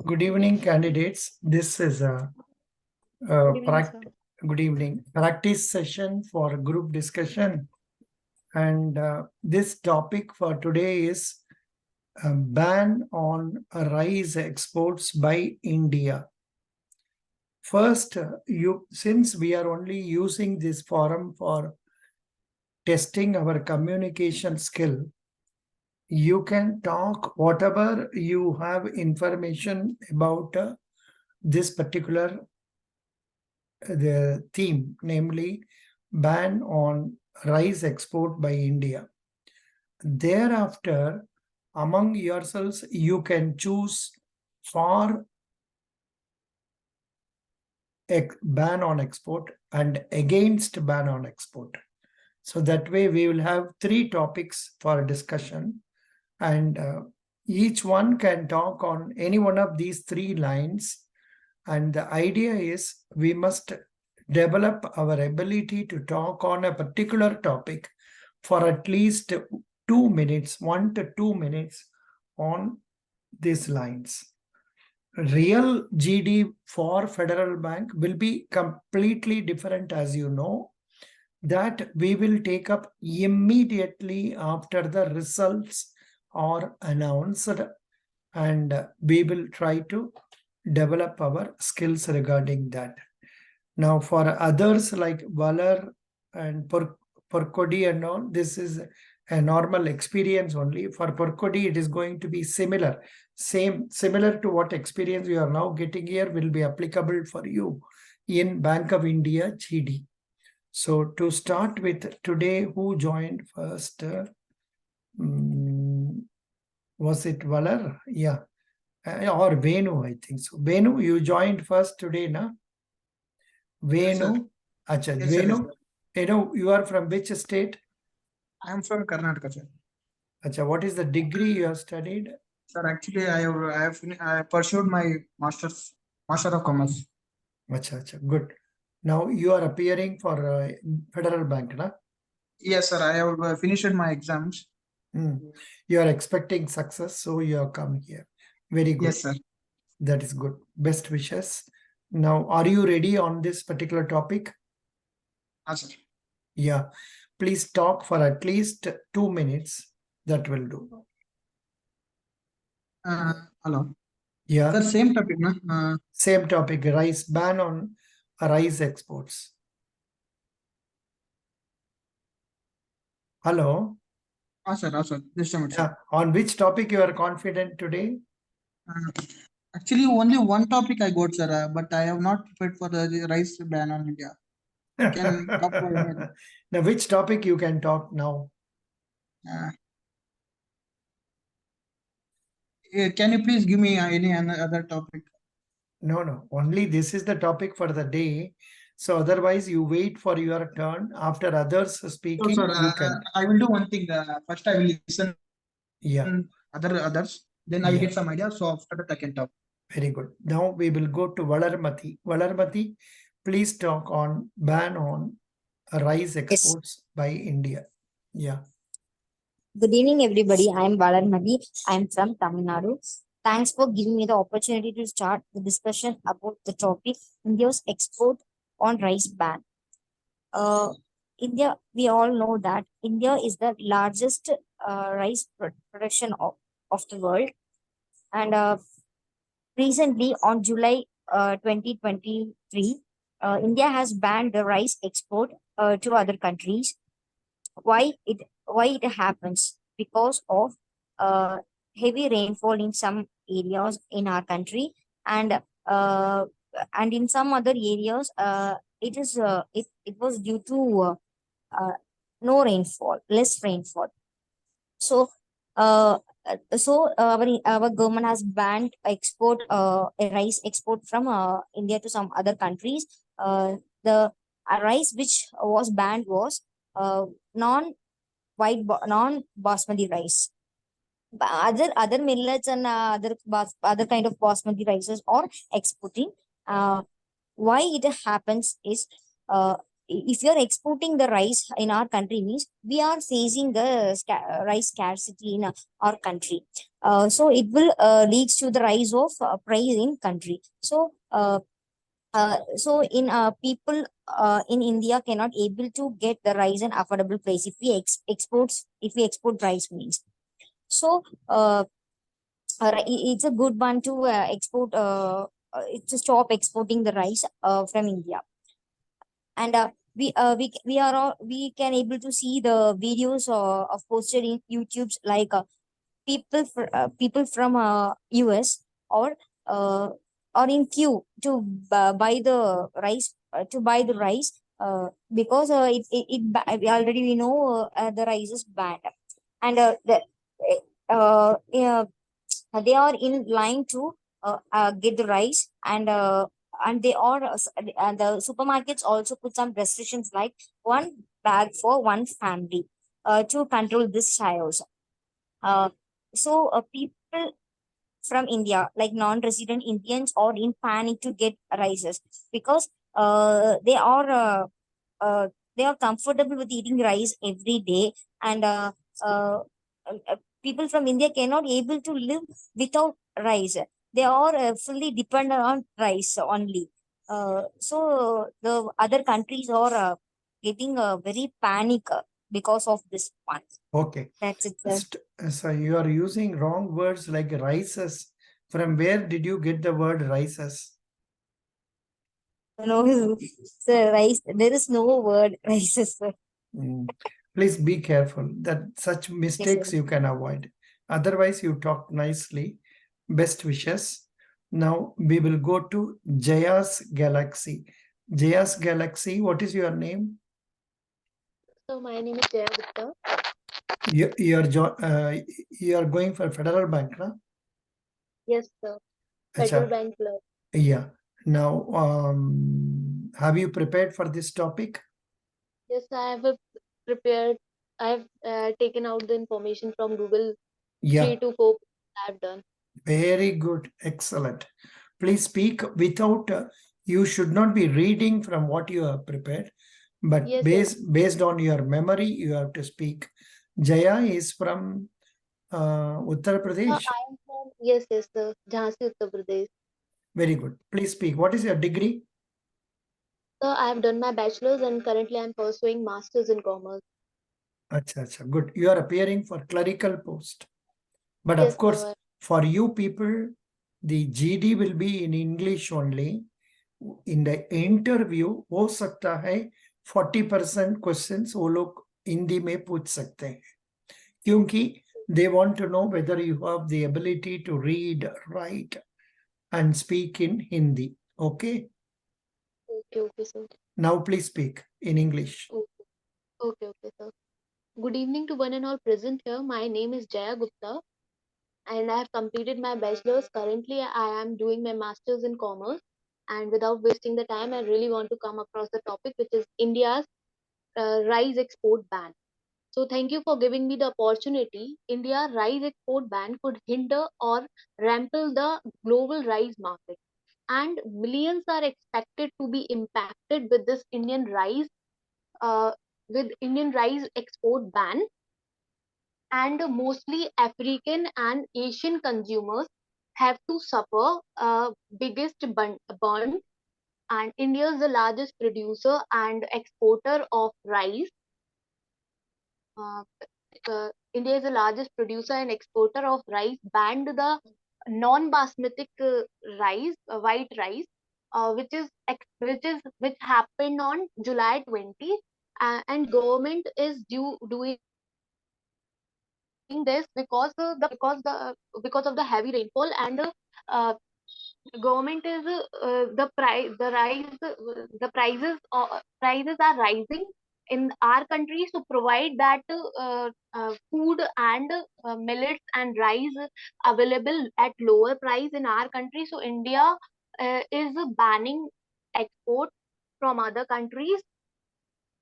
Good evening, candidates. This is a, Good evening, sir. good evening practice session for group discussion, and this topic for today is a ban on rice exports by India. First, since we are only using this forum for testing our communication skill, you can talk whatever you have information about this particular the theme, namely ban on rice export by India. Thereafter, among yourselves, you can choose for ban on export and against ban on export. So that way we will have 3 topics for discussion, and each one can talk on any one of these 3 lines. And the idea is we must develop our ability to talk on a particular topic for at least 2 minutes, 1 to 2 minutes on these lines. Real GD for Federal Bank will be completely different, as you know, that we will take up immediately after the results are announced, and we will try to develop our skills regarding that. Now, for others like Valar and Porkodi and all, this is a normal experience only. For Porkodi, it is going to be similar. Similar to what experience you are now getting here will be applicable for you in Bank of India GD. So to start with today, who joined first? Was it Valar? Yeah. Or Venu, I think so. Venu, you joined first today, na? Venu. Yes, Acha, yes, Venu. You are from which state? I am from Karnataka, sir. Acha, what is the degree you have studied? Sir, actually, I pursued my Master of Commerce. Acha, good. Now you are appearing for Federal Bank, na? Yes, sir. I have finished my exams. You are expecting success, so you have come here. Very good. Yes, sir. That is good. Best wishes. Now, are you ready on this particular topic? Yes, sir. Yeah. Please talk for at least 2 minutes. That will do. Hello. Yeah. Sir, same topic, na? Same topic. Rice ban on rice exports. Hello. Sir. Just a minute, Yeah. sir. On which topic you are confident today? Actually, only one topic I got, sir, but I have not prepared for the rice ban on India. Can talk for any other. Now, which topic you can talk now? Can you please give me any other topic? No. Only this is the topic for the day. So otherwise, you wait for your turn. After others speaking, Sir, you can. I will do one thing. First, I will listen. Yeah. Others. Then I will get some idea. So after that, I can talk. Very good. Now we will go to Valarmati. Valarmati, please talk on ban on rice exports by India. Yeah. Good evening, everybody. I am Valarmadi. I am from Tamil Nadu. Thanks for giving me the opportunity to start the discussion about the topic India's export on rice ban. India, we all know that India is the largest rice production of the world. And recently, on July 2023, India has banned the rice export to other countries. Why it happens? Because of heavy rainfall in some areas in our country, and in some other areas it was due to no rainfall, less rainfall. So our government has banned export rice export from India to some other countries. The rice which was banned was non non basmati rice. Other millets and other kind of basmati rices are exporting. Why it happens is if you're exporting the rice in our country, means we are facing the rice scarcity in our country. So it will leads to the rise of price in country. So in people in India cannot able to get the rice in affordable price if we if we export rice means. So it's a good one to export to stop exporting the rice from India. And we are all, we can able to see the videos of posted in YouTube's like people from US or uh, or in queue to buy the rice because we already we know the rice is banned. And yeah, they are in line to get the rice. And they are and the supermarkets also put some restrictions like one bag for one family to control this chaos. uh, People from India, like non-resident Indians, are in panic to get rices because uh, they are comfortable with eating rice every day. And uh, people from India cannot able to live without rice. They are fully dependent on rice only. So the other countries are getting very panic because of this one. Okay. That's it, sir. So you are using wrong words like rices. From where did you get the word rices? No, sir, rice. There is no word rices, sir. Mm. Please be careful that such mistakes you can avoid. Otherwise, you talk nicely. Best wishes. Now we will go to Jaya's Galaxy. Jaya's Galaxy, what is your name? So my name is Jaya Gupta. You are going for Federal Bank, na? Yes, sir. Acha. Federal Bank Clerk. Yeah. Now, have you prepared for this topic? Yes, I have prepared. I have taken out the information from Google. Yeah. 3 to 4 I have done. Very good. Excellent. Please speak without, you should not be reading from what you have prepared, but Yes, based on your memory, you have to speak. Jaya is from Uttar Pradesh. I am from, yes, sir. Jhansi, Uttar Pradesh. Very good. Please speak. What is your degree? So I have done my bachelor's and currently I am pursuing master's in commerce. Acha, acha. Good. You are appearing for clerical post. But Yes, of course, sir. for you people, the GD will be in English only. In the interview हो सकता है 40% questions वो लोग हिंदी में पूछ सकते हैं क्योंकि they want to know whether you have the ability to read, write and speak in Hindi. Okay? Okay, sir. Now please speak in English. Okay, sir. Good evening to one and all present here. My name is Jaya Gupta and I have completed my bachelor's. Currently, I am doing my master's in commerce. And without wasting the time, I really want to come across the topic, which is India's rice export ban. So, thank you for giving me the opportunity. India rice export ban could hinder or rample the global rice market, and millions are expected to be impacted with this uh, Indian rice export ban, and mostly African and Asian consumers have to suffer biggest burn. And India is the largest producer and exporter of rice. Uh, India is the largest producer and exporter of rice. Banned the non-basmati rice, white rice, which happened on July 20, and government is doing this because of the heavy rainfall. And uh, government is the prices are rising in our country, so provide that food and millets and rice available at lower price in our country. So India is banning export from other countries.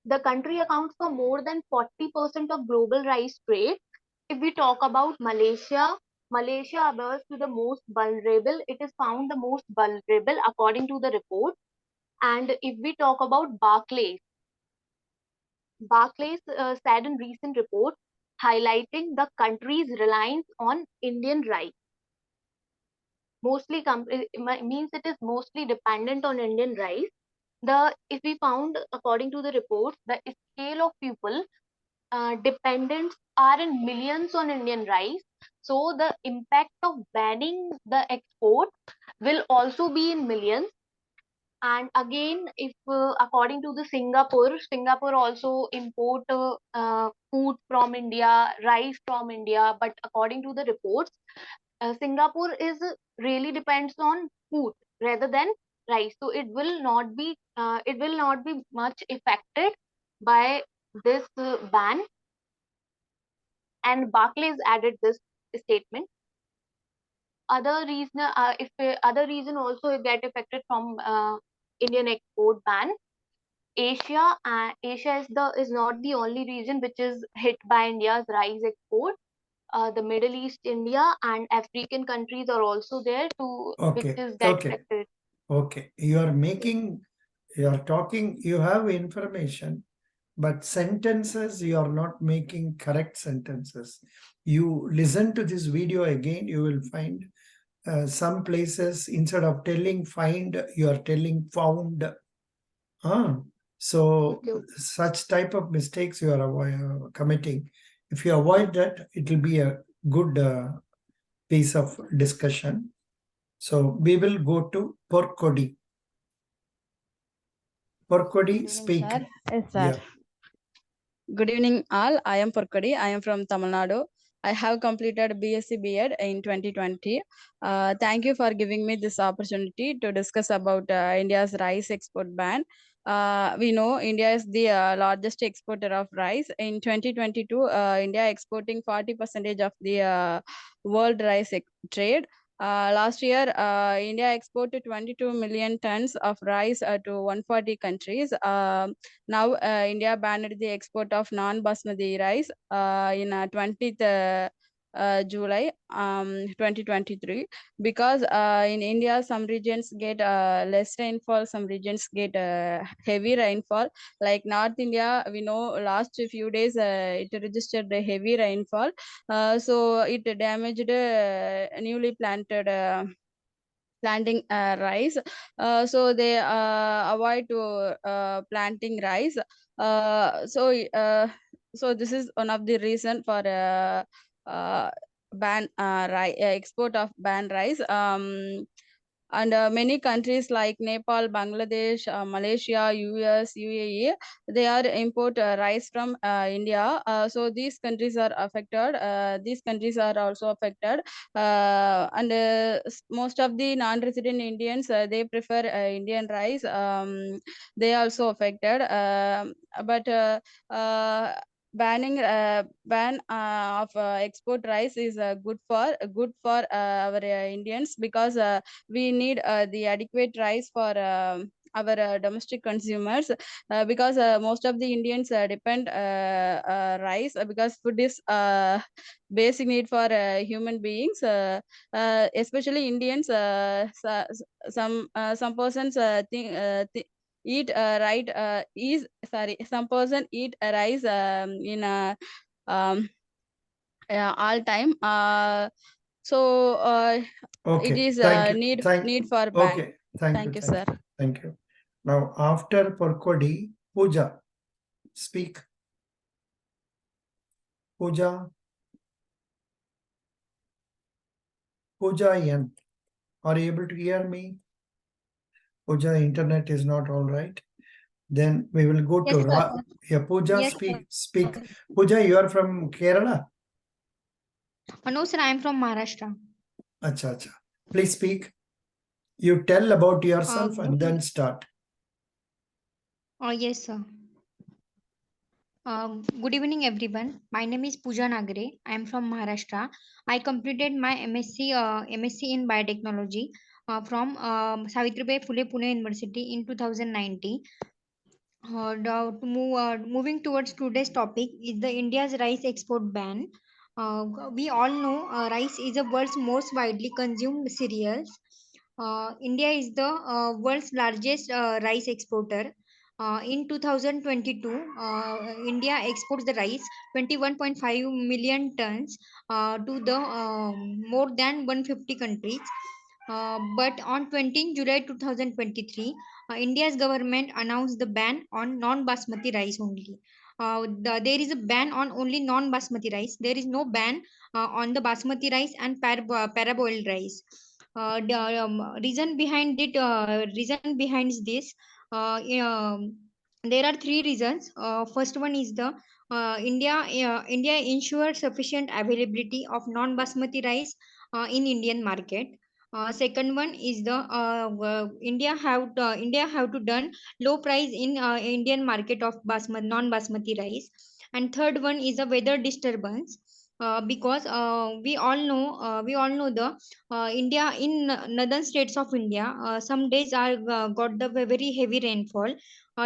The country accounts for more than 40% of global rice trade. If we talk about Malaysia, Malaysia others to the most vulnerable. It is found the most vulnerable according to the report. And if we talk about Barclays, Barclays said in recent report, highlighting the country's reliance on Indian rice. Mostly means it is mostly dependent on Indian rice. If we found, according to the report, the scale of people dependents are in millions on Indian rice. So the impact of banning the export will also be in millions. And again, if according to the Singapore also import food from India, rice from India. But according to the reports, Singapore is really depends on food rather than rice. So it will not be much affected by this ban. And Barclays added this statement. Other reason also get affected from Indian export ban. Asia is not the only region which is hit by India's rice export. The Middle East, India, and African countries are also there to which Okay, is get okay, affected. okay. You are talking, you have information, but sentences, you are not making correct sentences. You listen to this video again, you will find some places instead of telling find, you are telling found. So Okay, such type of mistakes you are committing. If you avoid that, it will be a good piece of discussion. So we will go to Porkodi. Porkodi, Good evening, speak. sir. Yes, sir. Yeah. Good evening, all. I am Purkadi. I am from Tamil Nadu. I have completed BSc B.Ed in 2020. Thank you for giving me this opportunity to discuss about India's rice export ban. We know India is the largest exporter of rice. In 2022, India exporting 40% of the world rice trade. Last year, India exported 22 million tons of rice to 140 countries. Now, India banned the export of non-basmati rice in 20th July 2023 because in India some regions get less rainfall, some regions get heavy rainfall. Like North India, we know last few days it registered a heavy rainfall, so it damaged newly planted. Planting rice, so they avoid to planting rice, so this is one of the reason for uh, export of ban rice, and many countries like Nepal, Bangladesh, Malaysia, US, UAE, they are import rice from India. So these countries are affected. These countries are also affected, and most of the non-resident Indians they prefer Indian rice. They also affected, but ban of export rice is good for our Indians because we need the adequate rice for our domestic consumers, because most of the Indians depend rice because food is basic need for human beings, especially Indians. Some persons eat right is sorry some person eat rice in um, all time, so it Okay. is Thank you. need for ban. Okay. Thank you. Thank you, Thank sir. you. Thank you. Now, after Porkodi, Pooja, speak. Pooja, Pooja N. Are you able to hear me? Pooja, the internet is not all right. Then we will go to Yes, sir. Yeah, Pooja, Yes, sir. speak. Pooja, you are from Kerala? No, sir, I am from Maharashtra. Acha, acha. Please speak. You tell about yourself and Good, then start. yes, sir. Good evening, everyone. My name is Pooja Nagare. I am from Maharashtra. I completed my MSc in biotechnology from Savitribai Phule Pune University in 2019. Moving towards today's topic is the India's rice export ban. We all know rice is the world's most widely consumed cereals. India is the world's largest rice exporter. In 2022, India exports the rice 21.5 million tons to the more than 150 countries. But on 20th July 2023, India's government announced the ban on non-basmati rice only. There is a ban on only non-basmati rice. There is no ban on the basmati rice and paraboiled rice. The reason behind this, there are three reasons. First one is the India ensures sufficient availability of non-basmati rice in Indian market. Second one is the India have to done low price in Indian market of non-basmati rice. And third one is a weather disturbance. Because we all know the India in northern states of India, some days are got the very heavy rainfall.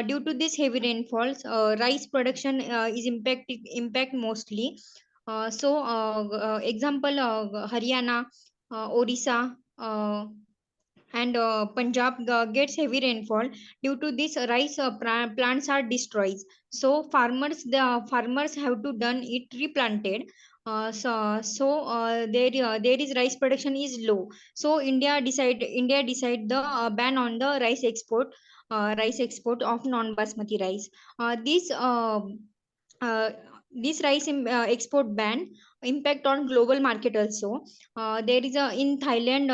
Due to this heavy rainfalls, rice production is impact mostly. Example, Haryana, Orissa, and Punjab gets heavy rainfall. Due to this, rice plants are destroyed. So farmers have to done it replanted. There is rice production is low. So India decide the ban on the rice export of non basmati rice. Uh, this export ban impact on global market also. There is a in Thailand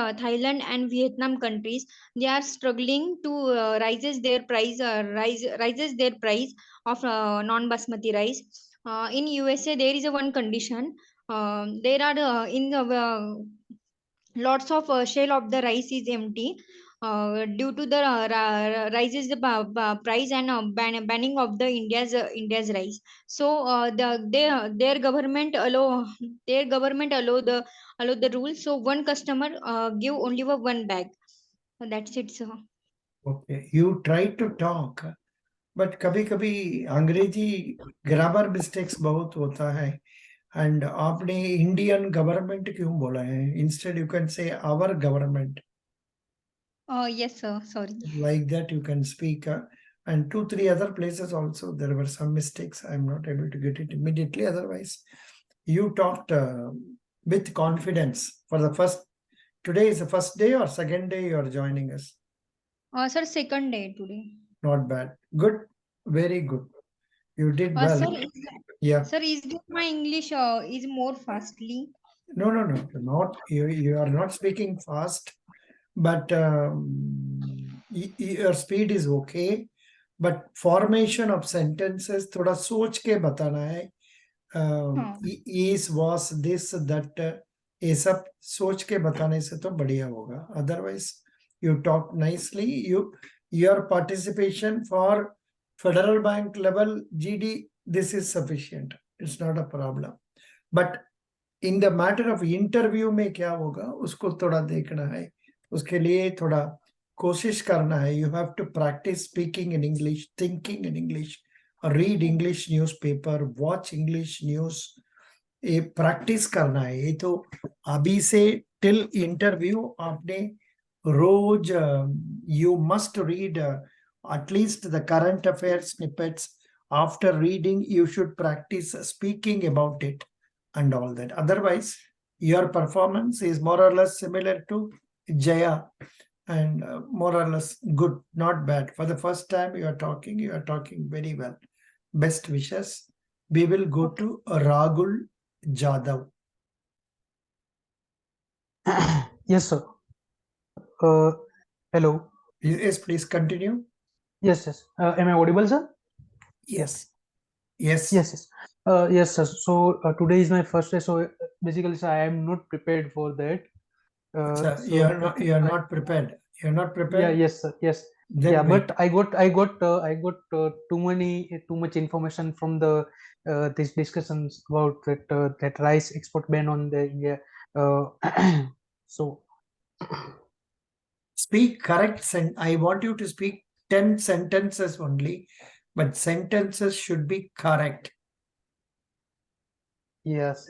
and Vietnam countries, they are struggling to rises their price of non basmati rice. In USA there is a one condition. There are in the lots of shell of the rice is empty due to the rises the price and banning of the India's rice. So their government allow the rules. So one customer give only one bag. That's it, sir. Okay, you try to talk, but कभी कभी अंग्रेजी grammar mistakes बहुत होता है. And आपने Indian government क्यों बोला है? Instead you can say our government. Yes, sir. Sorry. Like that you can speak. And 2-3 other places also there were some mistakes. I'm not able to get it immediately. Otherwise, you talked with confidence for the first. Today is the first day or second day you are joining us? Sir, second day today. Not bad. Good. Very good. You did well. Sir, Yeah. sir, is this my English is more fastly? No. Not you are not speaking fast, but your speed is okay. But formation of sentences थोड़ा सोच के बताना है. Is, was, this, that, ये सब सोच के बताने से तो बढ़िया होगा. Otherwise, you talk nicely. Your participation for Federal Bank level GD, this is sufficient. It's not a problem. But in the matter of interview में क्या होगा उसको थोड़ा देखना है. उसके लिए थोड़ा कोशिश करना है. You have to practice speaking in English, thinking in English, read English newspaper, watch English news. ये प्रैक्टिस करना है. ये तो अभी से टिल इंटरव्यू आपने रोज you must read at least the current affairs snippets. After reading, you should practice speaking about it and all that. Otherwise, your performance is more or less similar to Jaya and more or less good, not bad. For the first time you are talking very well. Best wishes. We will go to Ragul Jadhav. Yes, sir. Hello. Yes, please continue. Yes. Am I audible, sir? Yes. Yes. Yes, sir. So today is my first day. So basically, sir, I am not prepared for that. Sir, So you are not prepared. You're not prepared. Yeah. Yes, sir. Yes. Then Yeah, wait. but I got too much information from the these discussions about that rice export ban on the India. So Speak correct. I want you to speak 10 sentences only, but sentences should be correct. yes.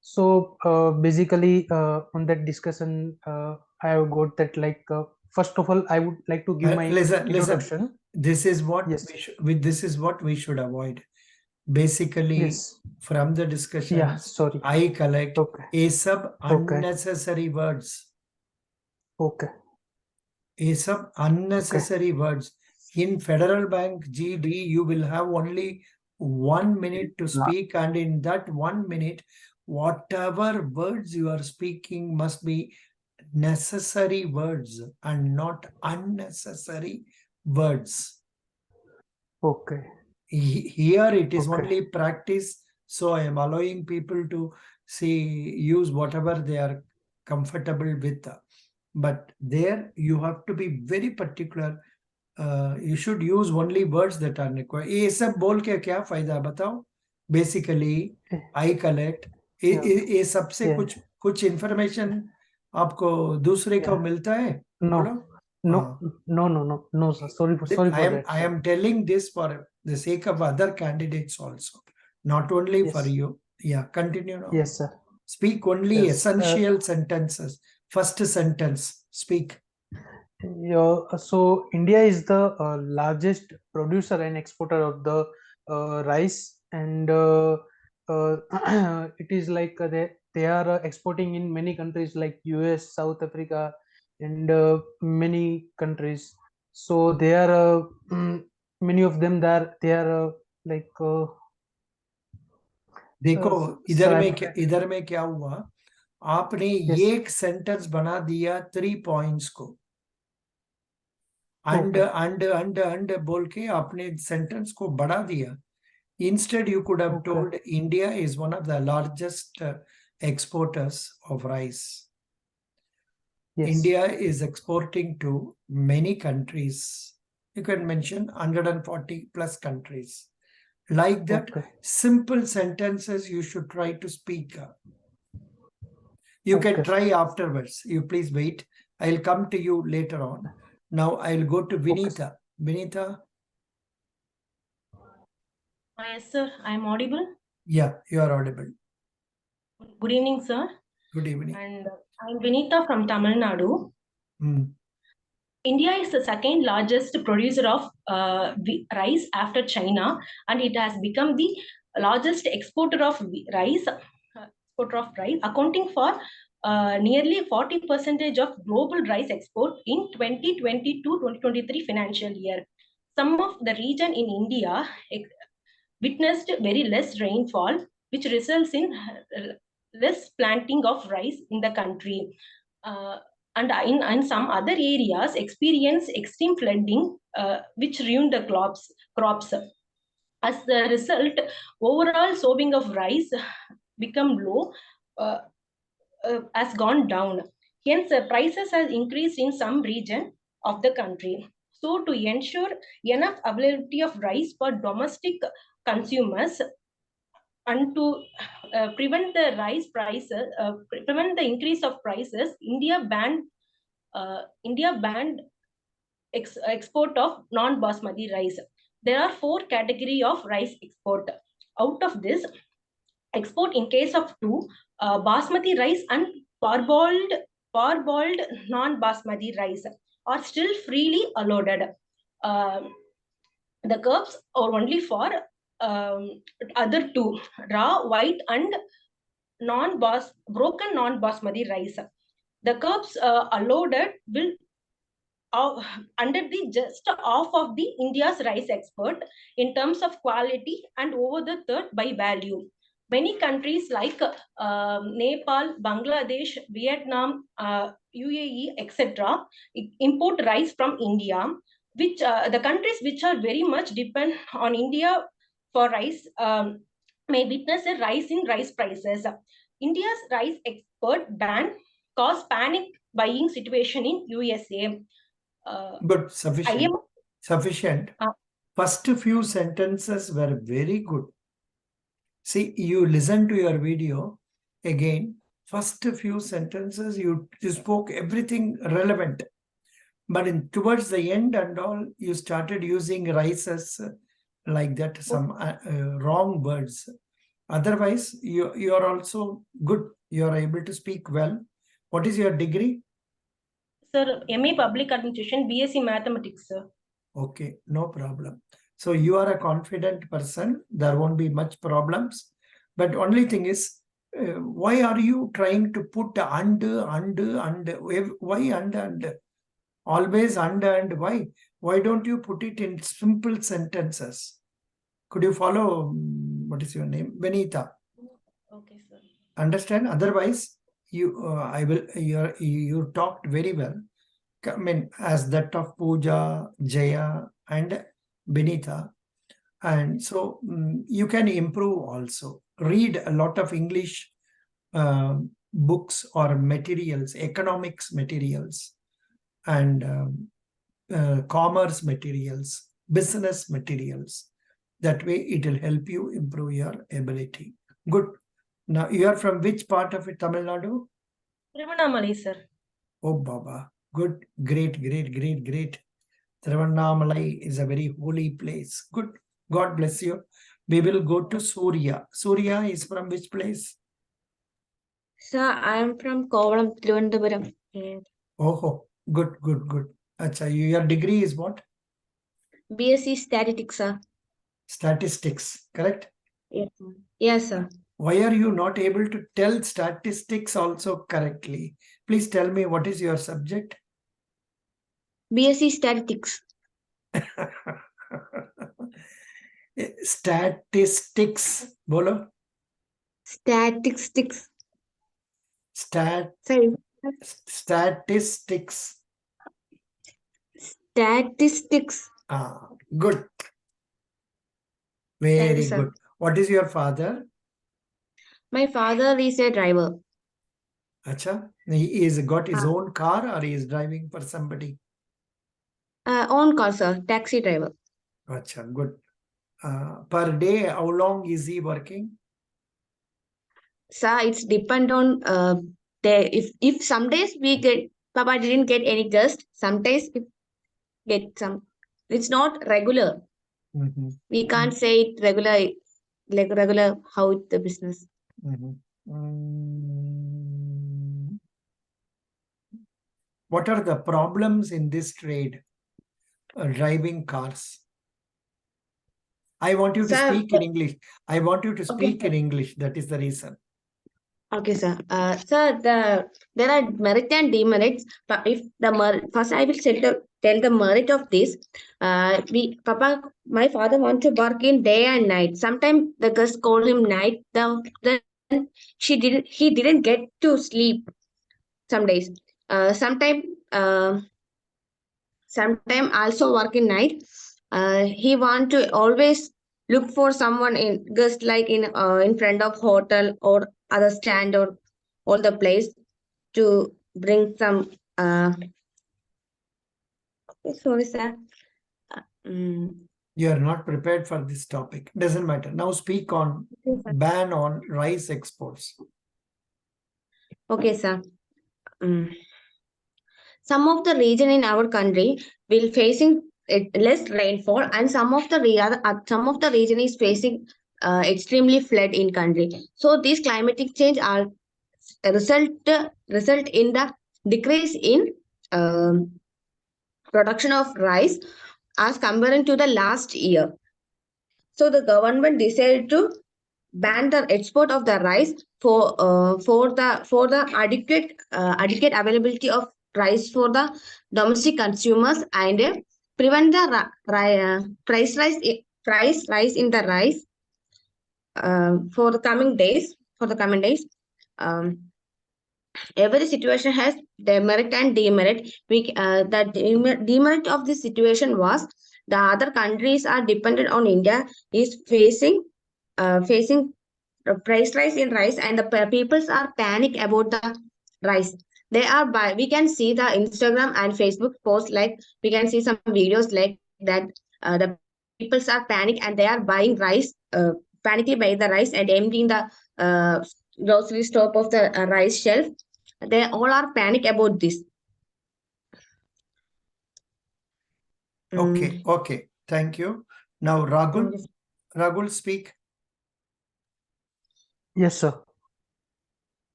So basically, on that discussion, I have got that like first of all, I would like to give my Listen. introduction. This is what Yes. this is what we should avoid. Basically, Yes. from the Yeah. discussions, Sorry. I collect Okay. a sub Okay. unnecessary words. Okay. A sub unnecessary words. In Federal Bank GD, you will have only 1 minute to speak, and in that 1 minute, whatever words you are speaking must be necessary words and not unnecessary words. Okay. Here it is Okay. only practice, so I am allowing people to use whatever they are comfortable with. But there you have to be very particular. You should use only words that are required. ये सब बोल के क्या फायदा बताओ? Basically, I collect. ये सबसे Yeah. कुछ information आपको दूसरे को Yeah. मिलता है? No. बोलो? No. No, sir. Sorry for that. I am telling this for the sake of other candidates also, not only Yes. for you. Yeah, continue now. Yes, sir. Speak only Yes, essential sentences. First sentence, speak. Yeah, so India is the largest producer and exporter of the rice, and it is like they are exporting in many countries like US, South Africa, and many countries. So they are many of them they are like देखो so इधर में क्या हुआ? आपने yes. एक sentence बना दिया 3 points को, Okay. अंड बोल के आपने सेंटेंस को बढ़ा दिया. Instead, you could have Okay. told India is one of the largest exporters of rice. Yes. India is exporting to many countries. You can mention 140 plus countries. Like that, Okay. simple sentences you should try to speak. You can Okay. try afterwards. You please wait. I'll come to you later on. Now I'll go to Vinita. Vinita, Yes, sir. I am audible. yeah, you are audible. Good evening, sir. Good evening. And I'm Vinita from Tamil Nadu. Hmm. India is the second largest producer of rice after China, and it has become the largest exporter of rice, accounting for nearly 40% of global rice export in 2022-2023 financial year. Some of the region in India witnessed very less rainfall, which results in less planting of rice in the country. And in some other areas experience extreme flooding, which ruined the crops. As the result, overall sowing of rice become low, has gone down. Hence, prices has increased in some region of the country. So, to ensure enough availability of rice for domestic consumers and to prevent the prevent the increase of prices, India banned export of non-basmati rice. There are 4 categories of rice export. Out of this, export in case of 2, basmati rice and parboiled non-basmati rice are still freely allowed. The curbs are only for other 2, raw, white and broken non-basmati rice. The curbs allowed will under the just half of the India's rice export in terms of quality and over the third by value. Many countries like Nepal, Bangladesh, Vietnam, UAE, etc. import rice from India, which the countries which are very much depend on India for rice may witness a rise in rice prices. India's rice export ban caused panic buying situation in USA. Good, sufficient. IMF, Sufficient. First few sentences were very good. See, you listen to your video again. First few sentences, you spoke everything relevant. But towards the end and all, you started using rices like that, some wrong words. Otherwise, you are also good. You are able to speak well. What is your degree? Sir, MA Public Administration, BSc Mathematics, sir. Okay, no problem. So you are a confident person. There won't be much problems. But only thing is, why are you trying to put and? Why and? Always and why? Why don't you put it in simple sentences? Could you follow? What is your name? Benita. Okay, sir. Understand? Otherwise, you talked very well. I mean, as that of Pooja, Jaya, and Benita. And so you can improve also. Read a lot of English books or materials, economics materials, and commerce materials, business materials. That way, it will help you improve your ability. Good. Now, you are from which part of it, Tamil Nadu? Trivannamalai, sir. Oh, Baba. Good. Great, great, great, great. Trivannamalai is a very holy place. Good. God bless you. We will go to Surya. Surya is from which place? Sir, I am from Kovalam, Thiruvananthapuram. Oh, good, good, good. Acha, your degree is what? BSc Statistics, sir. Statistics, correct? Yes, sir. Yes, sir. Why are you not able to tell statistics also correctly? Please tell me what is your subject? BSc Statistics. Statistics. Bolo. Statistics. Stat. Sorry. Statistics. Statistics. Good. Thank you, Very sir. good. What is your father? My father is a driver. Acha. He is got his own car or he is driving for somebody? Own car, sir. Taxi driver. Acha, good. Per day, how long is he working? Sir, it's depend on if some days we get Papa didn't get any guest. Sometimes we get some. It's not regular. Mm-hmm. We can't say it regular, like regular how it, the business. Mm-hmm. What are the problems in this trade? Driving cars. I want you to Sir, speak in English. I want you to okay, speak sir. in English. That is the reason. Okay, sir. Sir, there are merit and demerits. But if the first, I will tell the merit of this. My father wants to work in day and night. Sometimes the guests call him night. Then he didn't get to sleep some days. Uh, sometime also work in night. He want to always look for someone in just like in front of hotel or other stand or all the place to bring some sorry sir. You are not prepared for this topic. Doesn't matter. Now speak on ban on rice exports. Okay, sir. Some of the region in our country will facing less rainfall, and some of the region is facing extremely flood in country. So these climatic change are result in the decrease in production of rice as comparing to the last year. So the government decided to ban the export of the rice for the adequate availability of rice for the domestic consumers and prevent the price rise in the rice for the coming days. Um, every situation has demerit and demerit. The demerit of this situation was the other countries are dependent on India is facing price rise in rice, and the peoples are panic about the rice. We can see the Instagram and Facebook posts, like we can see some videos like that. The peoples are panic and they are buying rice, panically buy the rice and emptying the grocery store of the rice shelf. They all are panic about this. Okay, okay. Thank you. Now Ragul, speak. Yes, sir.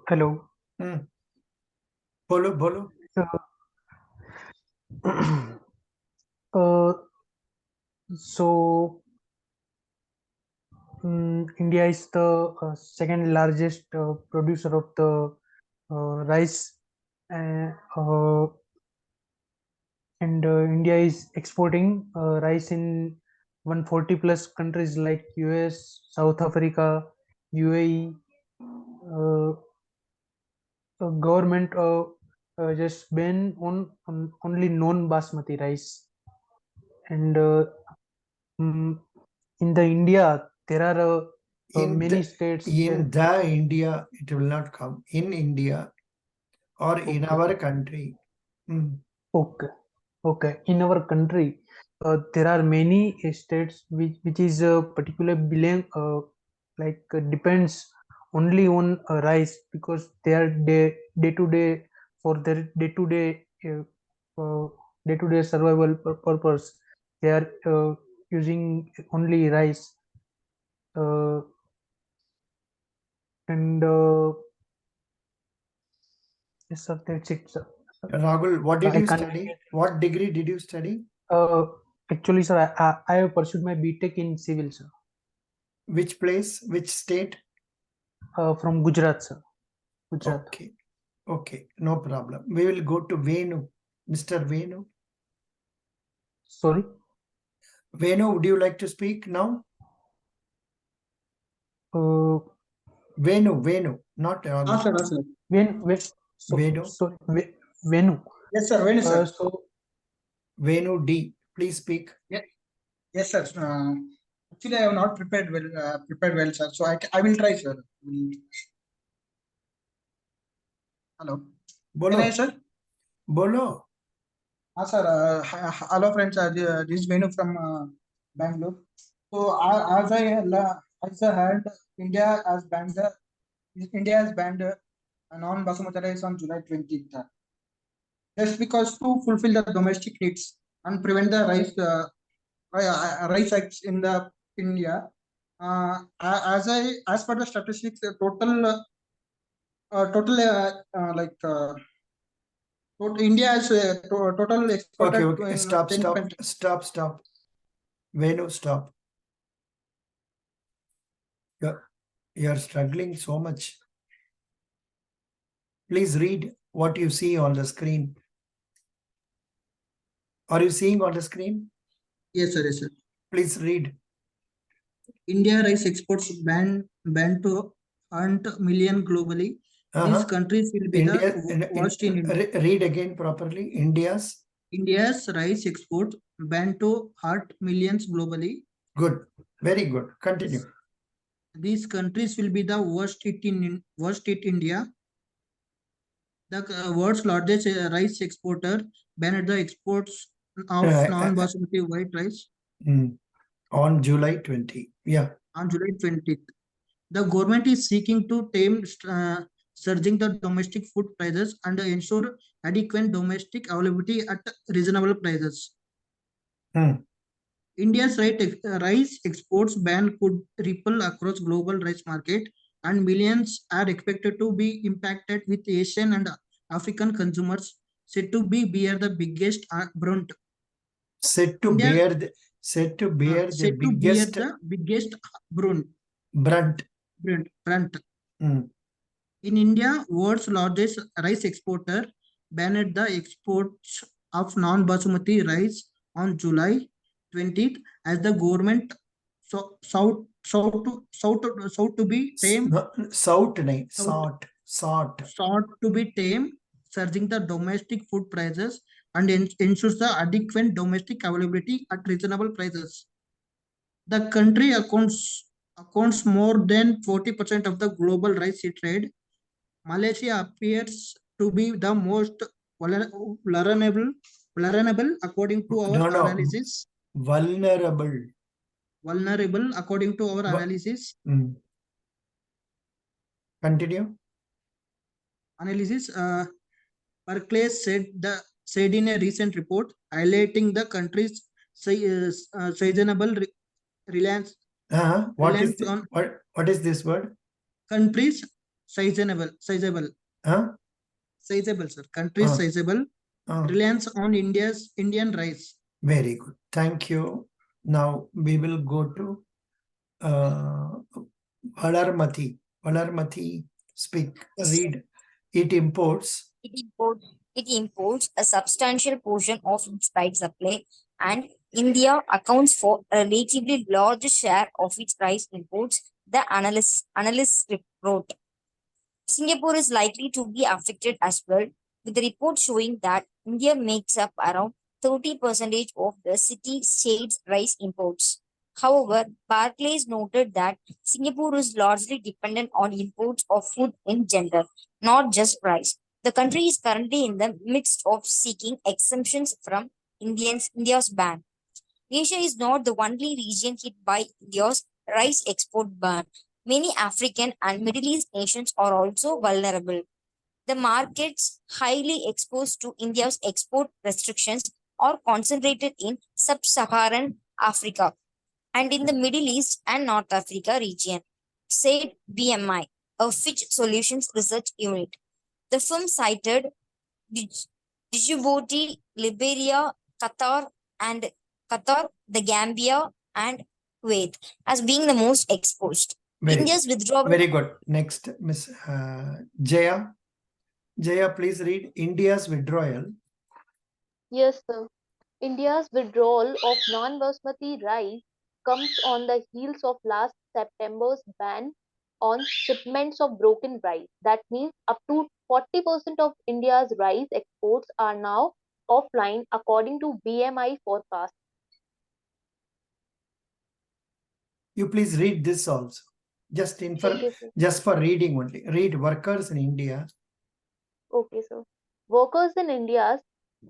Hello. Bolo. So, So India is the second largest producer of the rice, uh, uh, and India is exporting rice in 140 plus countries like US, South Africa, UAE. Uh, Government just ban on only non-basmati rice, and mm, in the India there are many states where in the India, it will not come. In India or in Okay. our country. Okay, okay. In our country, there are many states which is particular belong depends only on rice, because they are day to day, for their day to day survival purpose. They are using only rice, uh, and yes, sir, that's it, sir. Rahul, what did I you can't study? What degree did you study? Actually, sir, I have pursued my BTech in civil, sir. Which place? Which state? From Gujarat, sir. Gujarat. Okay. Okay. No problem. We will go to Venu. Mr. Venu. Sorry. Venu, would you like to speak now? Venu, not Rahul. Sir. Venu. Venu. Yes, sir. Venu, sir. So Venu D. Please speak. Yes, sir. Actually, I have not prepared well, sir. So I will try, sir. Hello. Bolo. Can I, sir? Bolo. Sir. Hello, friends. This is Venu from Bangalore. So, as I heard, India has banned non-basmati rice on July 20th. Just because to fulfill the domestic needs and prevent the rice acts in the India. As per the statistics, India has total exported Okay. in Stop. 10 countries. Stop. Venu, stop. You're struggling so much. Please read what you see on the screen. Are you seeing on the screen? Yes, sir. Yes, sir. Please read. India rice exports banned to 100 million globally. These countries will be the worst in India. Read again properly. India's rice export banned to 100 millions globally. Good. Very good. Continue. These countries will be the worst hit India. The world's largest rice exporter banned the exports of non-basmati white rice on July 20. Yeah. On July 20th. The government is seeking to tame surging the domestic food prices and ensure adequate domestic availability at reasonable prices. India's rice exports ban could ripple across global rice market, and millions are expected to be impacted, with Asian and African consumers said to bear the biggest brunt. Said to bear the biggest brunt. In India, world's largest rice exporter banned the exports of non-basmati rice on July 20th as the government sought to be tame. Sought to be tame, surging the domestic food prices and ensures the adequate domestic availability at reasonable prices. The country accounts more than 40% of the global rice trade. Malaysia appears to be the most vulnerable according to our analysis. Vulnerable According to our analysis. Continue. Analysis. Berkeley said in a recent report highlighting the country's seasonable reliance. What is this word? Countries sizable. Sizable, sir. Countries sizable reliance on Indian rice. Very good. Thank you. Now we will go to Valarmati. Valarmati, speak, Yes. read. It imports. It imports a substantial portion of its rice supply, and India accounts for a relatively large share of its rice imports, the analysts wrote. Singapore is likely to be affected as well, with the report showing that India makes up around 30% of the city-state's rice imports. However, Barclays noted that Singapore is largely dependent on imports of food in general, not just rice. The country is currently in the midst of seeking exemptions from India's ban. Asia is not the only region hit by India's rice export ban. Many African and Middle East nations are also vulnerable. The markets highly exposed to India's export restrictions are concentrated in sub-Saharan Africa and in the Middle East and North Africa region, said BMI, a Fitch Solutions research unit. The firm cited Dj- Djibouti, Liberia, Qatar, and the Gambia, and Kuwait as being the most exposed. India's withdrawal. Very good. Next, Miss Jaya. Jaya, please read India's withdrawal. Yes, sir. India's withdrawal of non-basmati rice comes on the heels of last September's ban on shipments of broken rice. That means up to 40% of India's rice exports are now offline according to BMI forecast. You please read this also. Just Okay, sir. just for reading only. Read workers in India. Okay, sir. Workers in India's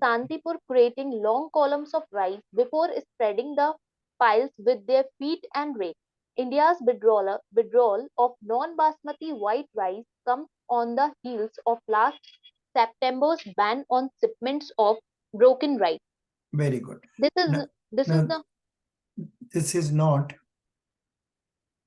Santipur creating long columns of rice before spreading the piles with their feet and rake. India's withdrawal of non-basmati white rice comes on the heels of last September's ban on shipments of broken rice. Very good. This is No, this no, is the this is not.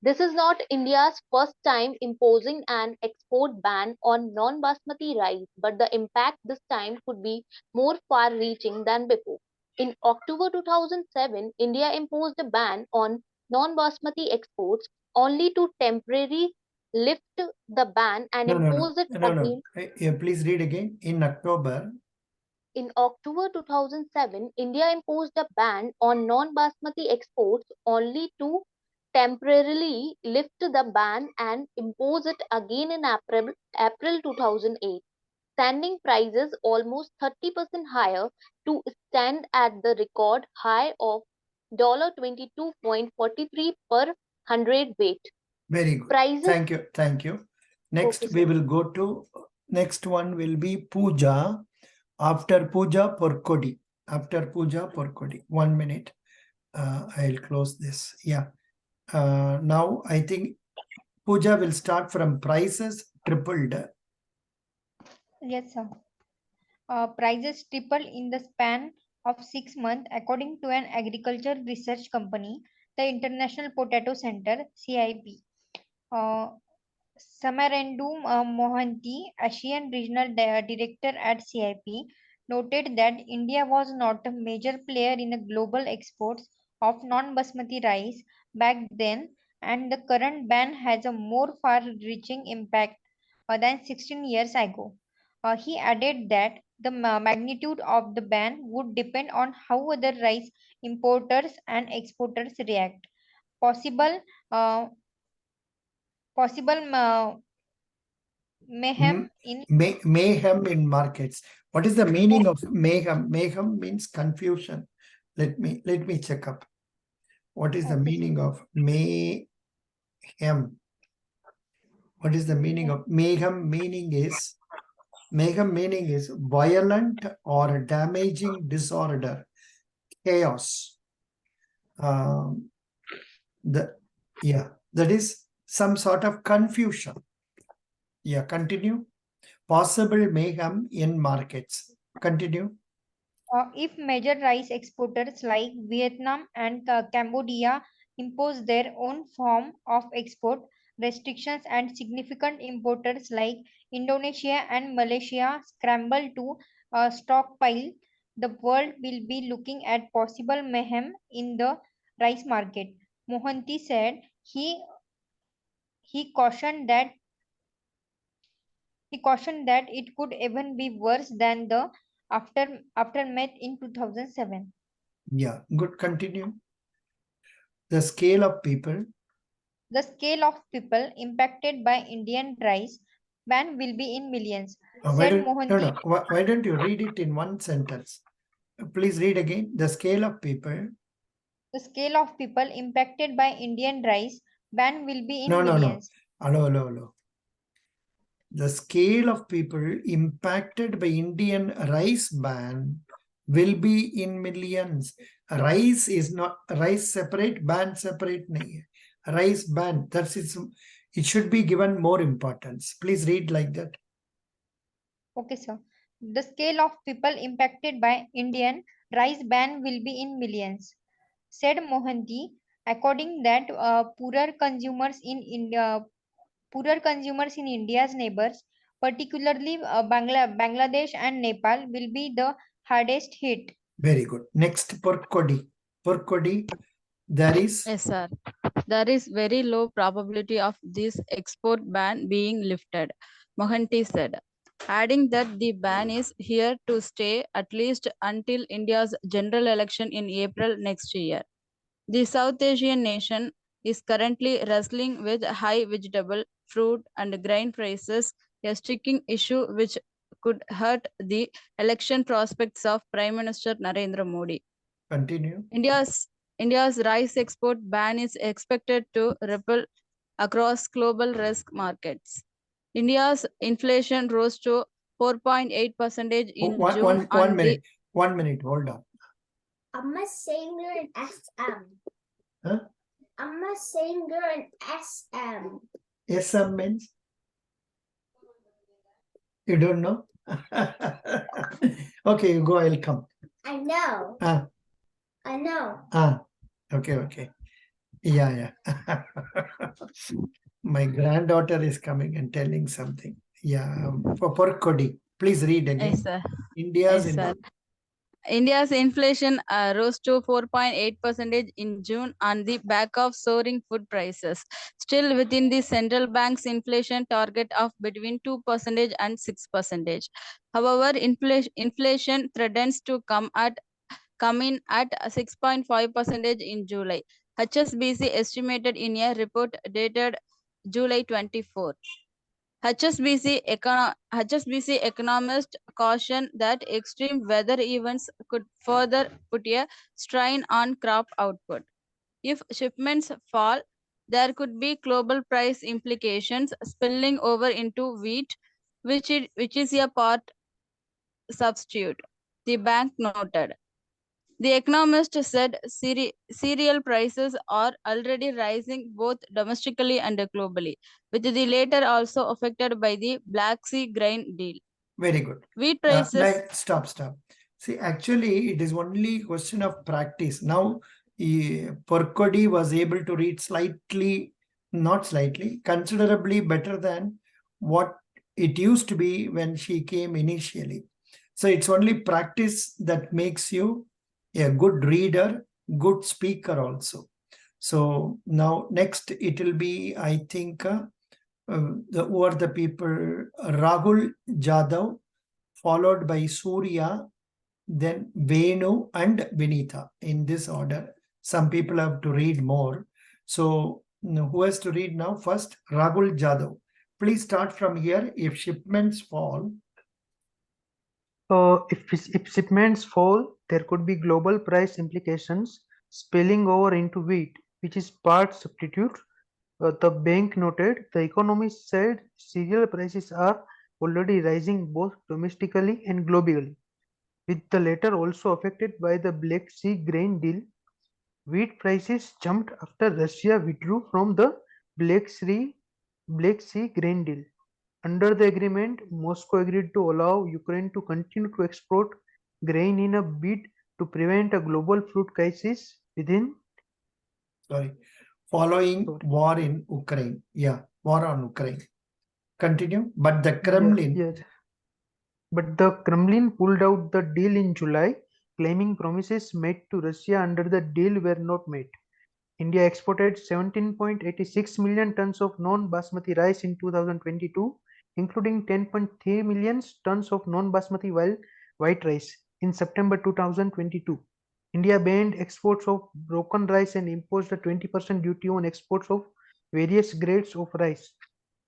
This is not India's first time imposing an export ban on non-basmati rice, but the impact this time could be more far-reaching than before. In October 2007, India imposed a ban on non-basmati exports only to temporarily lift the ban and impose it again. Please read again. In October. In October 2007, India imposed a ban on non-basmati exports only to temporarily lift the ban and impose it again in April 2008, sending prices almost 30% higher to stand at the record high of $22.43 per hundredweight. Very good. Prices. Thank you. Thank you. Next, Okay, we sir. will go to next one will be Puja. After Puja, Porkodi. After Puja, Porkodi. 1 minute. I'll close this. Yeah. Now I think Puja will start from prices tripled. Yes, sir. Prices tripled in the span of 6 months, according to an agriculture research company, the International Potato Center (CIP). Uh, Samarendu Mohanty, Asian Regional Director at CIP, noted that India was not a major player in the global exports of non-basmati rice back then, and the current ban has a more far-reaching impact than 16 years ago. He added that the magnitude of the ban would depend on how other rice importers and exporters react. Possible uh, possible mayhem in Mayhem in markets. What is the meaning of mayhem? Mayhem means confusion. Let me check up. What is the meaning of mayhem? What is the meaning of mayhem? Mayhem meaning is violent or damaging disorder, chaos. That is some sort of confusion. Yeah, continue. Possible mayhem in markets. Continue. If major rice exporters like Vietnam and Cambodia impose their own form of export restrictions and significant importers like Indonesia and Malaysia scramble to stockpile, the world will be looking at possible mayhem in the rice market. Mohanty said he cautioned that it could even be worse than the aftermath in 2007. Yeah, good. Continue. The scale of people. The scale of people impacted by Indian rice ban will be in millions, said Mohanty. Why don't you read it in one sentence? Please read again. The scale of people. The scale of people impacted by Indian rice ban will be in millions. Hello. The scale of people impacted by Indian rice ban will be in millions. Rice is not rice separate, ban separate. Nahi. Rice ban. That's it should be given more importance. Please read like that. Okay, sir. The scale of people impacted by Indian rice ban will be in millions, said Mohanty, according that poorer consumers in India's neighbors, particularly Bangladesh and Nepal, will be the hardest hit. Very good. Next, Porkodi. Porkodi, there is. Yes, sir. There is very low probability of this export ban being lifted, Mohanty said, adding that the ban is here to stay at least until India's general election in April next year. The South Asian nation is currently wrestling with high vegetable, fruit, and grain prices, a sticking issue which could hurt the election prospects of Prime Minister Narendra Modi. Continue. India's rice export ban is expected to ripple across global risk markets. India's inflation rose to 4.8% in June. One minute, hold on. Amma Singer and SM. Huh? Amma Singer and SM. SM means? You don't know? Okay, you go, I'll come. I know. I know. Okay. Yeah. My granddaughter is coming and telling something. Yeah, for Porkodi. Please read again. Yes, sir. India's inflation rose to 4.8% in June on the back of soaring food prices, still within the central bank's inflation target of between 2% and 6%. However, inflation threatens to come in at 6.5% in July. HSBC estimated in a report dated July 24. HSBC economists caution that extreme weather events could further put a strain on crop output. If shipments fall, there could be global price implications spilling over into wheat, which is a part substitute, the bank noted. The economist said cereal prices are already rising both domestically and globally, with the latter also affected by the Black Sea grain deal. Very good. Wheat prices. Stop. See, actually, it is only question of practice. Now, Porkodi was able to read considerably better than what it used to be when she came initially. So it's only practice that makes you a good reader, good speaker also. So now next it will be, I think, who are the people? Rahul Jadhav, followed by Surya, then Venu and Vinitha, in this order. Some people have to read more. So who has to read now? First, Rahul Jadhav. Please start from here. If shipments fall. If shipments fall, there could be global price implications spilling over into wheat, which is part substitute. The bank noted the economist said cereal prices are already rising both domestically and globally, with the latter also affected by the Black Sea grain deal. Wheat prices jumped after Russia withdrew from the Black Sea grain deal. Under the agreement, Moscow agreed to allow Ukraine to continue to export grain in a bid to prevent a global food crisis following war in Ukraine. Yeah, war on Ukraine. Continue. But the Kremlin. But the Kremlin pulled out the deal in July, claiming promises made to Russia under the deal were not met. India exported 17.86 million tons of non-basmati rice in 2022, including 10.3 million tons of non-basmati white rice in September 2022. India banned exports of broken rice and imposed a 20% duty on exports of various grades of rice.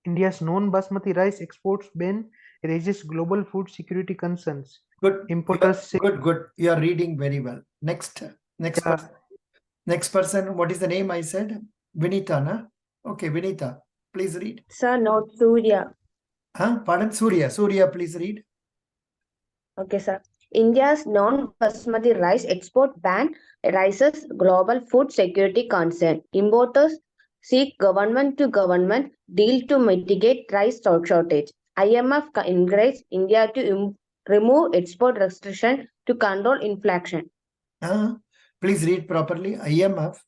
India's non-basmati rice exports ban raises global food security concerns. Good. Importers say, Good. You are reading very well. Next person. Next person. What is the name I said? Vinita, na? Okay, Vinita, please read. Sir, not Surya. Pardon, Surya. Surya, please read. Okay, sir. India's non-basmati rice export ban raises global food security concern. Importers seek government to government deal to mitigate rice shortage. IMF encouraged India to remove export restriction to control inflation. Please read properly. IMF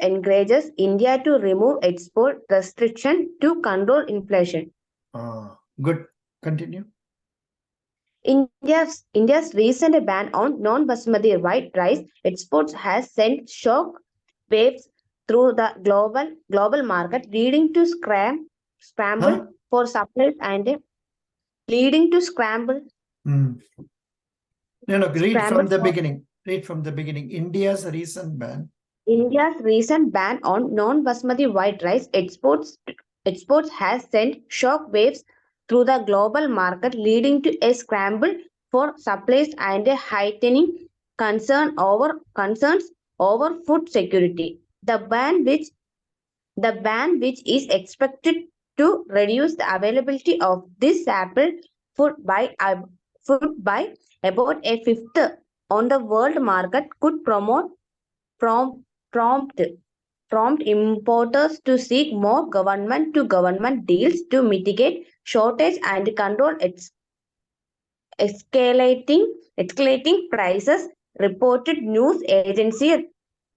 encourages India to remove export restriction to control inflation. Good. Continue. India's recent ban on non-basmati white rice exports has sent shock waves through the global market, leading to scramble for supplies and leading to scramble. No, read from the beginning. Read from the beginning. India's recent ban on non-basmati white rice exports has sent shock waves through the global market, leading to a scramble for supplies and a heightening concerns over food security. The ban, which is expected to reduce the availability of this staple food by about a fifth on the world market, could prompt importers to seek more government-to-government deals to mitigate shortage and control escalating prices, reported news agency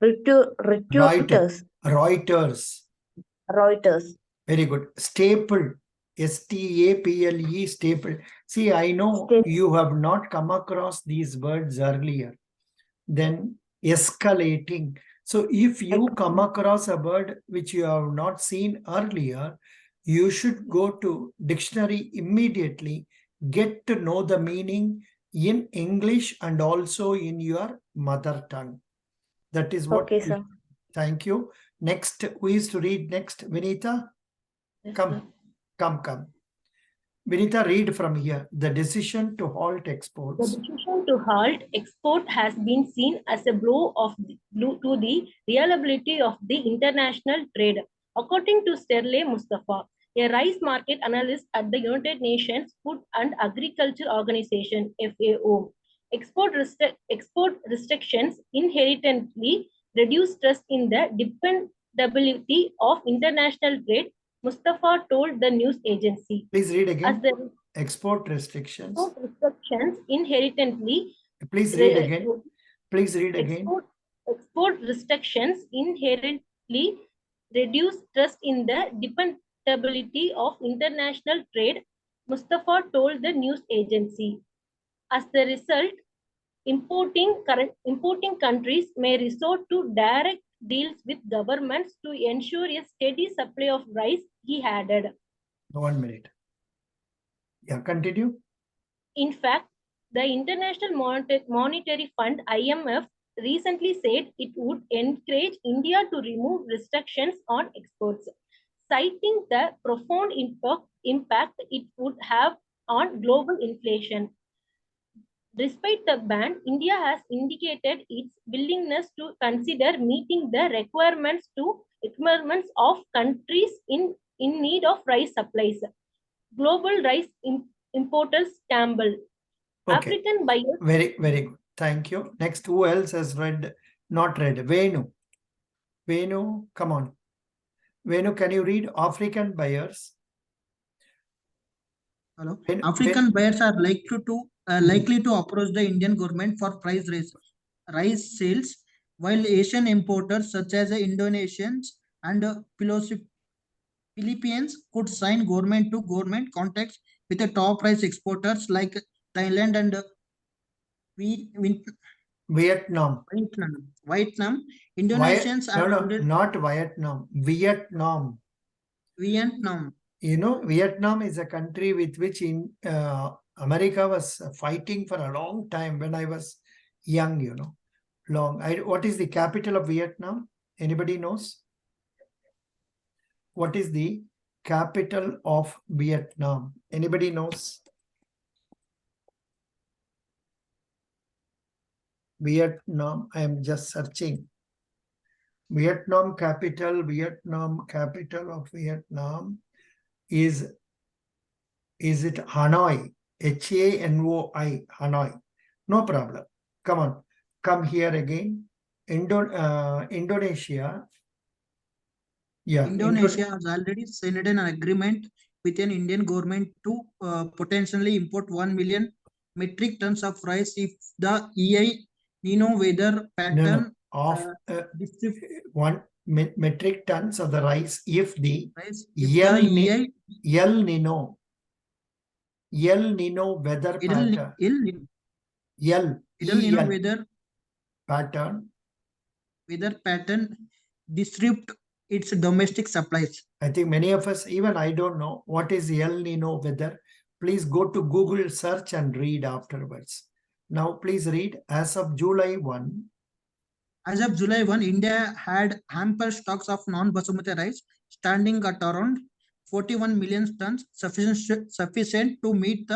Reuters. Very good. Staple. STAPLE, staple. See, I know you have not come across these words earlier. Then escalating. So if you come across a word which you have not seen earlier, you should go to dictionary immediately, get to know the meaning in English and also in your mother tongue. That is what. Okay, sir. Thank you. Next, who is to read next? Vinita? Yes, Come. sir. Come. Vinita, read from here. The decision to halt exports. The decision to halt export has been seen as a blow to the reliability of the international trade. According to Sterle Mustafa, a rice market analyst at the United Nations Food and Agriculture Organization, FAO, export restrictions inherently reduce trust in the dependability of international trade, Mustafa told the news agency. Please read again. Export restrictions. Export restrictions inherently. Please read again. Please read again. Export restrictions inherently reduce trust in the dependability of international trade, Mustafa told the news agency. As the result, importing countries may resort to direct deals with governments to ensure a steady supply of rice, he added. 1 minute. Yeah, continue. In fact, the International Monetary Fund, IMF, recently said it would encourage India to remove restrictions on exports, citing the profound impact it would have on global inflation. Despite the ban, India has indicated its willingness to consider meeting the requirements of countries in need of rice supplies. Global rice importers Campbell. Okay. African buyers. Very good. Thank you. Next, who else has not read? Venu, come on. Venu, can you read African buyers? Hello. African buyers are likely to approach the Indian government for rice sales, while Asian importers such as Indonesians and Philippines could sign government-to-government contacts with the top rice exporters like Thailand and Vietnam. Vietnam. Indonesians No, are no, today not Vietnam. Vietnam. Vietnam. You know, Vietnam is a country with which America was fighting for a long time when I was young, you know. What is the capital of Vietnam? Anybody knows? What is the capital of Vietnam? Anybody knows? Vietnam, I am just searching. Vietnam capital of Vietnam is it Hanoi? Hanoi, Hanoi. No problem. Come on, come here again. Indonesia. Yeah, Indonesia has already signed an agreement with an Indian government to potentially import 1 million metric tons of rice if the EI Nino weather pattern of one metric tons of the rice if the rice if the EI El Nino weather pattern. El Nino weather pattern disrupt its domestic supplies. I think many of us, even I don't know what is El Nino weather. Please go to Google search and read afterwards. Now please read. As of July 1. As of July 1, India had ample stocks of non-basmati rice standing at around 41 million tons, sufficient to meet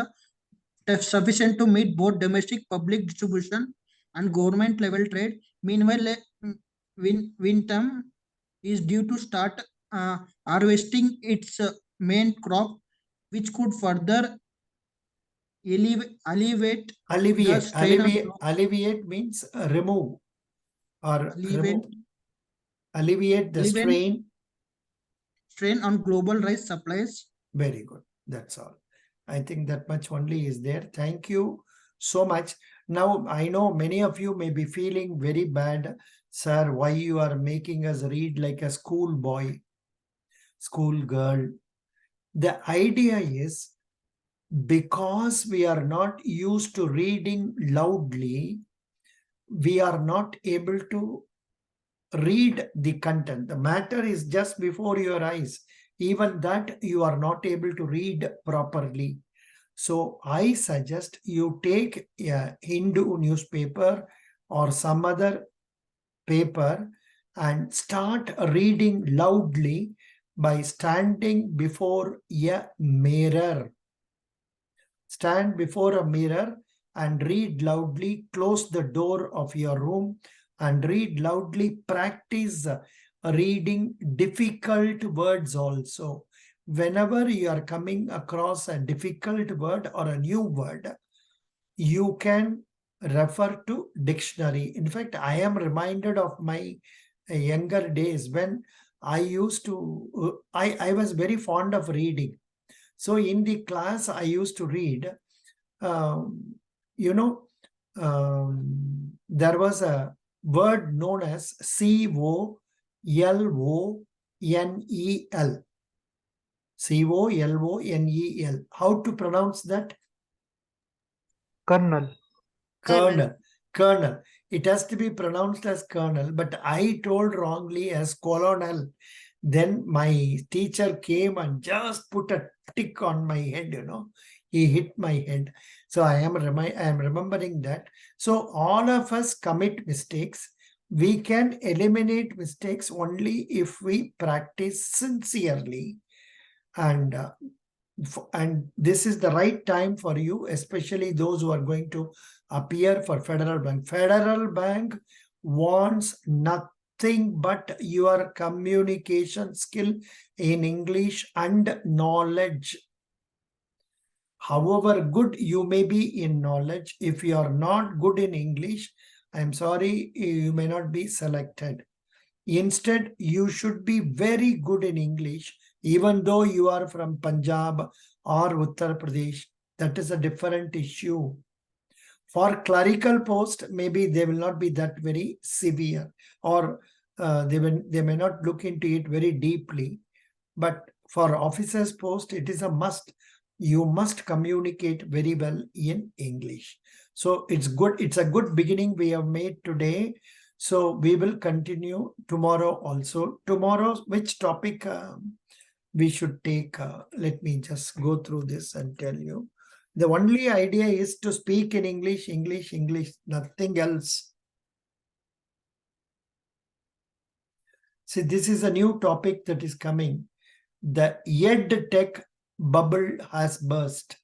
both domestic public distribution and government level trade. Meanwhile, Vietnam is due to start harvesting its main crop, which could further alleviate means remove or alleviate the strain on global rice supplies. Very good. That's all. I think that much only is there. Thank you so much. Now, I know many of you may be feeling very bad, sir, why you are making us read like a school boy, school girl. The idea is because we are not used to reading loudly, we are not able to read the content. The matter is just before your eyes. Even that you are not able to read properly. So I suggest you take a Hindu newspaper or some other paper and start reading loudly by standing before a mirror. Stand before a mirror and read loudly. Close the door of your room and read loudly. Practice reading difficult words also. Whenever you are coming across a difficult word or a new word, you can refer to dictionary. In fact, I am reminded of my younger days when I used to, I was very fond of reading. So in the class, I used to read, there was a word known as COLONEL. COLONEL. How to pronounce that? Colonel. Colonel. It has to be pronounced as colonel, but I told wrongly as colonel. Then my teacher came and just put a tick on my head, He hit my head. So I am remembering that. So all of us commit mistakes. We can eliminate mistakes only if we practice sincerely. And this is the right time for you, especially those who are going to appear for Federal Bank. Federal Bank wants nothing but your communication skill in English and knowledge. However good you may be in knowledge, if you are not good in English, I'm sorry, you may not be selected. Instead, you should be very good in English, even though you are from Punjab or Uttar Pradesh. That is a different issue. For clerical post, maybe they will not be that very severe, or they may not look into it very deeply. But for officers post, it is a must you must communicate very well in English. So it's good. It's a good beginning we have made today. So we will continue tomorrow also. Tomorrow, which topic we should take? Let me just go through this and tell you. The only idea is to speak in English, English, English, nothing else. See, this is a new topic that is coming. The EdTech bubble has burst.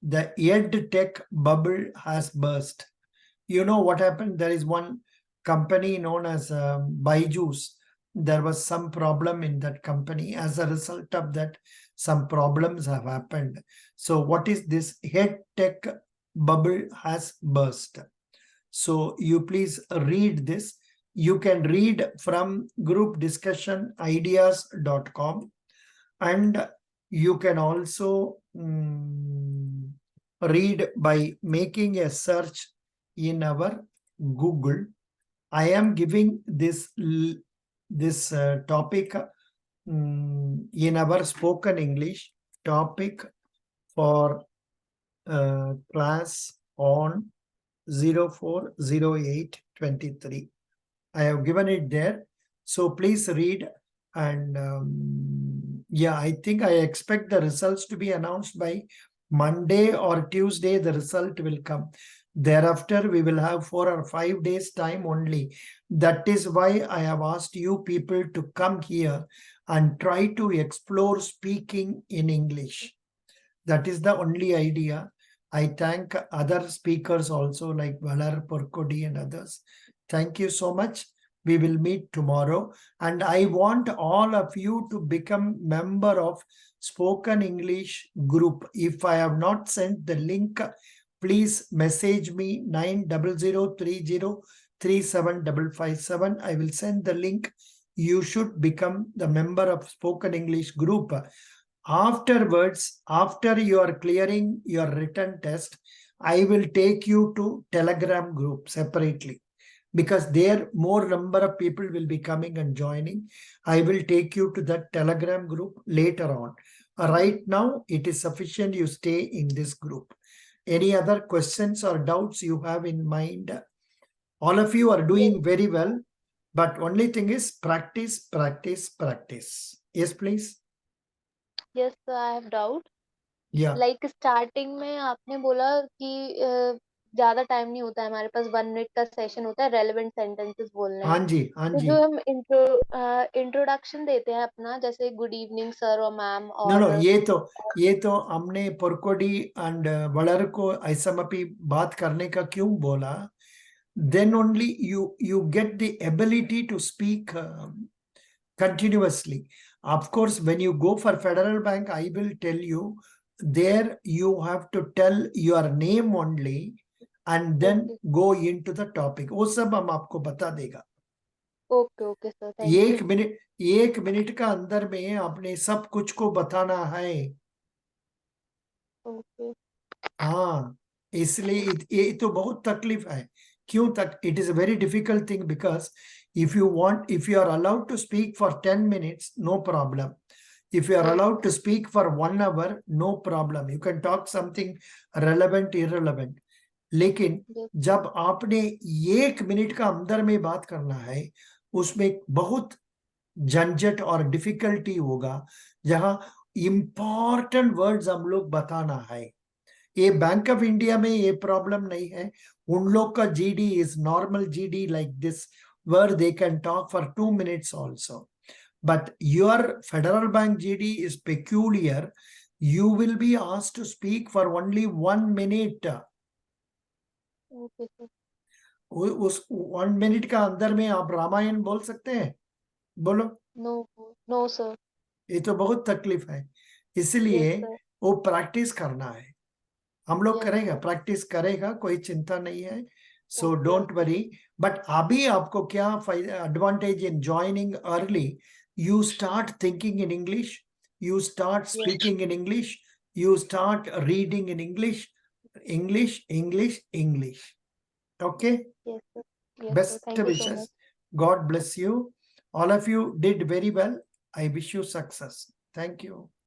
The EdTech bubble has burst. You know what happened? There is one company known as Byju's. There was some problem in that company. As a result of that, some problems have happened. So what is this? EdTech bubble has burst. So you please read this. You can read from groupdiscussionideas.com, and you can also read by making a search in our Google. I am giving this topic in our spoken English topic for class on 040823. I have given it there. So please read. And yeah, I think I expect the results to be announced by Monday or Tuesday. The result will come. Thereafter, we will have 4 or 5 days time only. That is why I have asked you people to come here and try to explore speaking in English. That is the only idea. I thank other speakers also like Valar, Porkodi and others. Thank you so much. We will meet tomorrow. And I want all of you to become member of Spoken English group. If I have not sent the link, please message me 9003037557. I will send the link. You should become the member of Spoken English group. Afterwards, after you are clearing your written test, I will take you to Telegram group separately, because there more number of people will be coming and joining. I will take you to that Telegram group later on. Right now, it is sufficient you stay in this group. Any other questions or doubts you have in mind? All of you are doing very well, but only thing is practice, practice, practice. Yes, please. Yes, sir, I have doubt. Yeah. Like starting में आपने बोला कि ज्यादा time नहीं होता है हमारे पास, 1 minute का सेशन होता है रेलेवेंट सेंटेंसेस बोलने हाँ हैं. जी, हाँ तो जी. जो हम इंट्रोडक्शन देते हैं अपना, जैसे गुड इवनिंग सर और मैम, No, no, और ये तो हमने पोरकोडी एंड वलर को ऐसमपि बात करने का क्यों बोला? Then only you get the ability to speak continuously. Of course, when you go for Federal Bank, I will tell you, there you have to tell your name only and then go into the topic. वो सब हम आपको बता देगा. Okay okay sir, thank you. एक minute का अंदर में आपने सब कुछ को बताना है. ओके. हाँ, इसलिए ये तो बहुत तकलीफ है. क्यों तक? It is a very difficult thing, because if you are allowed to speak for 10 minutes, no problem. If you are allowed to speak for 1 hour, no problem. You can talk something relevant, irrelevant. लेकिन जब आपने 1 minute का अंदर में बात करना है, उसमें बहुत झंझट और डिफिकल्टी होगा, जहां इंपॉर्टेंट वर्ड्स हम लोग बताना है. ये बैंक ऑफ इंडिया में ये प्रॉब्लम नहीं है. उन लोग का GD is normal GD like this, where they can talk for 2 minutes also. But your Federal Bank GD is peculiar. You will be asked to speak for only 1 minute. Okay sir. उस 1 minute का अंदर में आप रामायण बोल सकते हैं? बोलो. No no sir. ये तो बहुत तकलीफ है. इसलिए वो प्रैक्टिस करना है. हम लोग करेगा, प्रैक्टिस करेगा, कोई चिंता नहीं है. So don't worry. बट अभी आपको क्या advantage in joining early? You start thinking in English, you start speaking in English, you start reading in English. English, English, English. Okay? Yes, sir. Yes, Best sir. Thank you so wishes. much. God bless you. All of you did very well. I wish you success. Thank you.